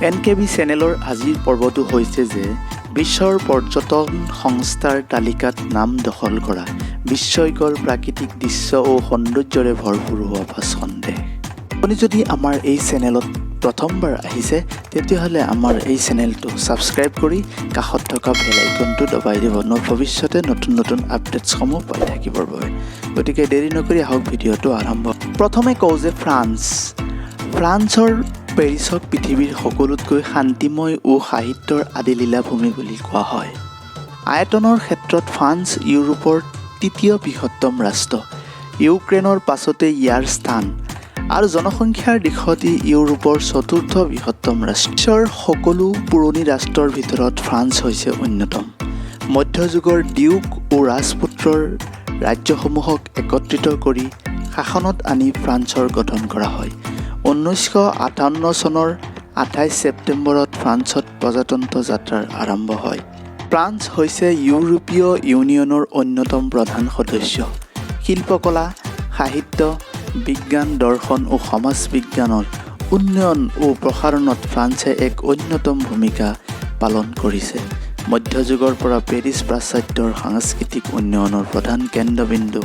এনকেবি চেনেলৰ আজিৰ পৰ্বটো হৈছে যে বিশ্বৰ পৰ্যটন সংস্থাৰ তালিকাত নাম দখল কৰা বিস্ময়কৰ প্ৰাকৃতিক দৃশ্য ও সৌন্দৰ্যৰে ভৰপূৰ হোৱা 5খন দেশ। আপুনি যদি আমাৰ এই চেনেলত প্ৰথমবাৰ আহিছে তেতিয়াহ'লে আমাৰ এই চেনেলটো ছাবস্ক্ৰাইব কৰি কাষত থকা বেল আইকনটো দবাই দিব ভৱিষ্যতে নতুন আপডেটছসমূহ পাই থাকিবৰ বাবে। গতিকে দেৰি নকৰি আহক ভিডিঅ'টো আৰম্ভ। প্ৰথমে কওঁ যে ফ্ৰান্সৰ পেৰিছক পৃথিৱীৰ সকলোতকৈ শান্তিময় ও সাহিত্যৰ আদিলীলা ভূমি বুলি কোৱা হয়। আয়তনৰ ক্ষেত্ৰত ফ্ৰান্স ইউৰোপৰ তৃতীয় বৃহত্তম ৰাষ্ট্ৰ। ইউক্ৰেইনৰ পাছতে ইয়াৰ স্থান আৰু জনসংখ্যাৰ দিশত ই ইউৰোপৰ চতুৰ্থ বৃহত্তম ৰাষ্ট্ৰ। বিশ্বৰ সকলো পুৰণি ৰাষ্ট্ৰৰ ভিতৰত ফ্ৰান্স হৈছে অন্যতম। মধ্যযুগৰ ডিউক ও ৰাজপুত্ৰৰ ৰাজ্যসমূহক একত্ৰিত কৰি শাসনত আনি ফ্ৰান্সৰ গঠন কৰা হয়। 1958 চনৰ 28 ছেপ্টেম্বৰত ফ্ৰান্সত প্ৰজাতন্ত্ৰ যাত্ৰাৰ আৰম্ভ হয়। ফ্ৰান্স হৈছে ইউৰোপীয় ইউনিয়নৰ অন্যতম প্ৰধান সদস্য। শিল্পকলা, সাহিত্য, বিজ্ঞান, দৰ্শন ও সমাজ বিজ্ঞানৰ উন্নয়ন ও প্ৰসাৰণত ফ্ৰান্সে এক অন্যতম ভূমিকা পালন কৰিছে। মধ্যযুগৰ পৰা পেৰিছ প্ৰাচাত্যৰ সাংস্কৃতিক উন্নয়নৰ প্ৰধান কেন্দ্ৰবিন্দু।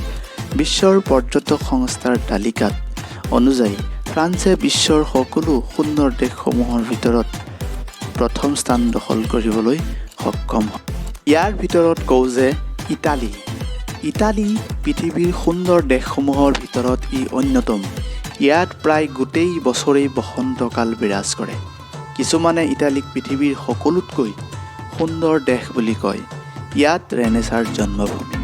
বিশ্বৰ পৰ্যটক সংস্থাৰ তালিকাত অনুযায়ী ফ্ৰান্সে বিশ্বৰ সকলো সুন্দৰ দেশসমূহৰ ভিতৰত প্ৰথম স্থান দখল কৰিবলৈ সক্ষম হয়। ইয়াৰ ভিতৰত কওঁ যে ইটালী পৃথিৱীৰ সুন্দৰ দেশসমূহৰ ভিতৰত ই অন্যতম। ইয়াত প্ৰায় গোটেই বছৰেই বসন্তকাল বিৰাজ কৰে। কিছুমানে ইটালীক পৃথিৱীৰ সকলোতকৈ সুন্দৰ দেশ বুলি কয়। ইয়াত ৰেনেছাৰ জন্মভূমি।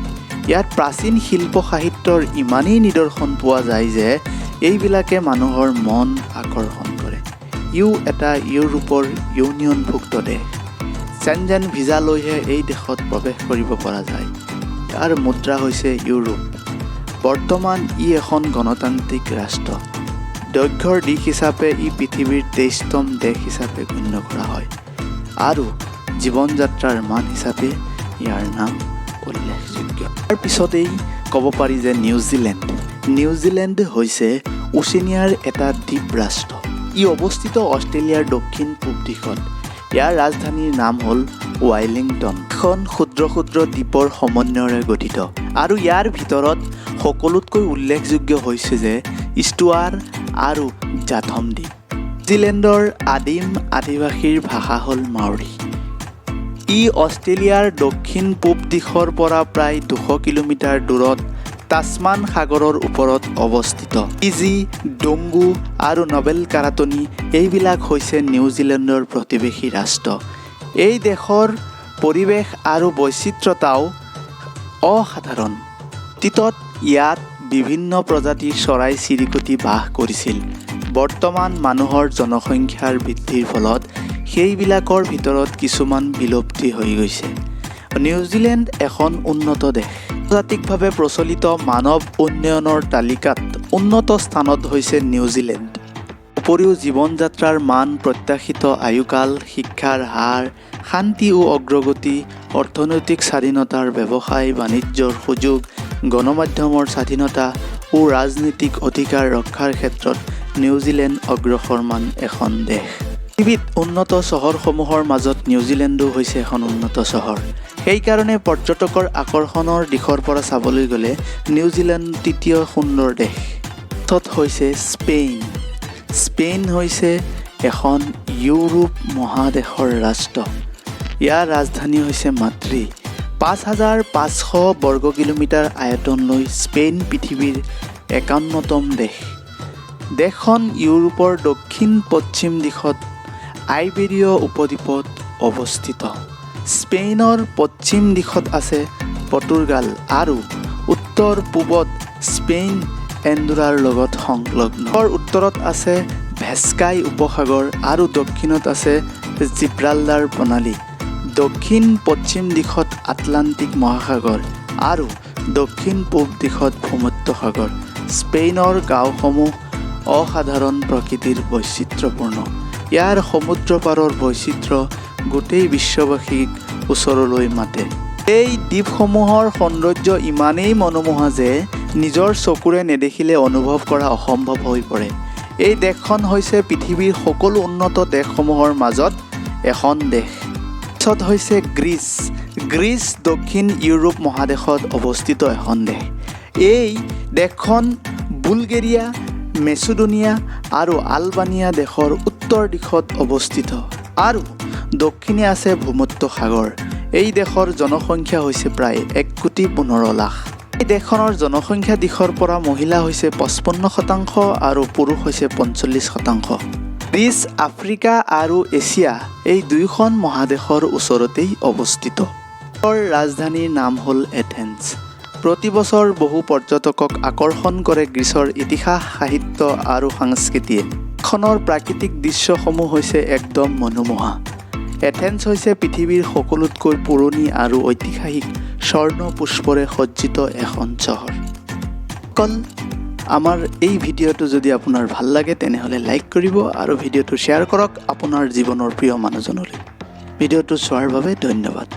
ইয়াত প্ৰাচীন শিল্প সাহিত্যৰ ইমানেই নিদৰ্শন পোৱা যায় যে এইবিলাকে মানুহৰ মন আকৰ্ষণ কৰে। ইও এটা ইউৰোপৰ ইউনিয়নভুক্ত দেশ। চেনজেন ভিজা লৈহে এই দেশত প্ৰৱেশ কৰিব পৰা যায়। ইয়াৰ মুদ্ৰা হৈছে ইউৰো। বৰ্তমান ই এখন গণতান্ত্ৰিক ৰাষ্ট্ৰ। দৈৰ্ঘ্যৰ দিশ হিচাপে ই পৃথিৱীৰ 23তম দেশ হিচাপে গণ্য কৰা হয় আৰু জীৱন যাত্ৰাৰ মান হিচাপে ইয়াৰ নাম উল্লেখযোগ্য। তাৰ পিছতেই ক'ব পাৰি যে নিউজিলেণ্ড হৈছে ওচেনিয়াৰ এটা দ্বীপ ৰাষ্ট্ৰ। ই অৱস্থিত অষ্ট্ৰেলিয়াৰ দক্ষিণ পূব দিশত। ইয়াৰ ৰাজধানীৰ নাম হ'ল ৱেলিংটন। এখন ক্ষুদ্ৰ দ্বীপৰ সমন্বয়েৰে গঠিত আৰু ইয়াৰ ভিতৰত সকলোতকৈ উল্লেখযোগ্য হৈছে যে ষ্টুৱাৰ আৰু জাথম দ্বীপ। নিউজিলেণ্ডৰ আদিম আদিবাসীৰ ভাষা হ'ল মাওৰী। ই অষ্ট্ৰেলিয়াৰ দক্ষিণ পূব দিশৰ পৰা প্ৰায় 200 কিলোমিটাৰ দূৰত তাছমান সাগৰৰ ওপৰত অৱস্থিত। ফিজি, ডোংগু আৰু নবেল কাৰাটনি এইবিলাক হৈছে নিউজিলেণ্ডৰ প্ৰতিবেশী ৰাষ্ট্ৰ। এই দেশৰ পৰিৱেশ আৰু বৈচিত্ৰতাও অসাধাৰণ। অতীতত ইয়াত বিভিন্ন প্ৰজাতিৰ চৰাই চিৰিকটি বাস কৰিছিল। বৰ্তমান মানুহৰ জনসংখ্যাৰ বৃদ্ধিৰ ফলত সেইবিলাকৰ ভিতৰত কিছুমান বিলুপ্তি হৈ গৈছে। নিউজিলেণ্ড এখন উন্নত দেশ। আন্তৰ্জাতিকভাৱে প্ৰচলিত মানৱ উন্নয়নৰ তালিকাত উন্নত স্থানত হৈছে নিউজিলেণ্ড। উপৰিও জীৱন যাত্ৰাৰ মান, প্ৰত্যাশিত আয়ুকাল, শিক্ষাৰ হাৰ, শান্তি ও অগ্ৰগতি, অৰ্থনৈতিক স্বাধীনতাৰ ব্যৱসায় বাণিজ্যৰ সুযোগ, গণমাধ্যমৰ স্বাধীনতা ও ৰাজনৈতিক অধিকাৰ ৰক্ষাৰ ক্ষেত্ৰত নিউজিলেণ্ড অগ্ৰসৰমান এখন দেশ। পৃথিৱীত উন্নত চহৰসমূহৰ মাজত নিউজিলেণ্ডো হৈছে এখন উন্নত চহৰ। সেইকাৰণে পৰ্যটকৰ আকৰ্ষণৰ দিশৰ পৰা চাবলৈ গ'লে নিউজিলেণ্ড তৃতীয় সুন্দৰ দেশ। পিছত হৈছে স্পেইন হৈছে এখন ইউৰোপ মহাদেশৰ ৰাষ্ট্ৰ। ইয়াৰ ৰাজধানী হৈছে মাদ্ৰিদ। 5500 বৰ্গ কিলোমিটাৰ আয়তন লৈ স্পেইন পৃথিৱীৰ 51তম দেশ। দেশখন ইউৰোপৰ দক্ষিণ পশ্চিম দিশত আইবেৰীয় উপদ্বীপত অৱস্থিত। স্পেইনৰ পশ্চিম দিশত আছে পৰ্তুগাল আৰু উত্তৰ পূবত স্পেইন এণ্ডোৰাৰ লগত সংলগ্ন। উত্তৰত আছে ভেস্কাই উপসাগৰ আৰু দক্ষিণত আছে জিব্ৰাল্টাৰ প্ৰণালী। দক্ষিণ পশ্চিম দিশত আটলাণ্টিক মহাসাগৰ আৰু দক্ষিণ পূব দিশত ভূমধ্যসাগৰ। স্পেইনৰ গাঁওসমূহ অসাধাৰণ প্ৰকৃতিৰ বৈচিত্ৰ্যপূৰ্ণ। ইয়াৰ সমুদ্ৰ পাৰৰ বৈচিত্ৰ্য গোটেই বিশ্ববাসীক ওচৰলৈ মাতে। এই দ্বীপসমূহৰ সৌন্দৰ্য ইমানেই মনোমোহা যে নিজৰ চকুৰে নেদেখিলে অনুভৱ কৰা অসম্ভৱ হৈ পৰে। এই দেশখন হৈছে পৃথিৱীৰ সকলো উন্নত দেশসমূহৰ মাজত এখন দেশ। পিছত হৈছে গ্ৰীচ। গ্ৰীচ দক্ষিণ ইউৰোপ মহাদেশত অৱস্থিত এখন দেশ। এই দেশখন বুলগেৰিয়া, মেচিডোনিয়া আৰু আলবানিয়া দেশৰ উত্তৰ দিশত অৱস্থিত আৰু দক্ষিণে আছে ভূমধ্য সাগৰ। এই দেশৰ জনসংখ্যা হৈছে প্ৰায় 1,15,00,000। এই দেশখনৰ জনসংখ্যা দিশৰ পৰা মহিলা হৈছে 55% আৰু পুৰুষ হৈছে 45%। গ্ৰীচ আফ্ৰিকা আৰু এছিয়া এই দুয়োখন মহাদেশৰ ওচৰতেই অৱস্থিত। ৰাজধানীৰ নাম হ'ল এথেন্স। প্ৰতি বছৰ বহু পৰ্যটকক আকৰ্ষণ কৰে গ্ৰীচৰ ইতিহাস, সাহিত্য আৰু সংস্কৃতিয়ে। দেশখনৰ প্ৰাকৃতিক দৃশ্যসমূহ হৈছে একদম মনোমোহা। এথেন্স হৈছে পৃথিৱীৰ সকলোতকৈ পুৰণি আৰু ঐতিহাসিক স্বৰ্ণ পুষ্পৰে সজ্জিত এখন চহৰ। আমাৰ এই ভিডিঅ'টো যদি আপোনাৰ ভাল লাগে তেনেহ'লে লাইক কৰিব আৰু ভিডিঅ'টো শ্বেয়াৰ কৰক আপোনাৰ জীৱনৰ প্ৰিয় মানুহজনলৈ। ভিডিঅ'টো চোৱাৰ বাবে ধন্যবাদ।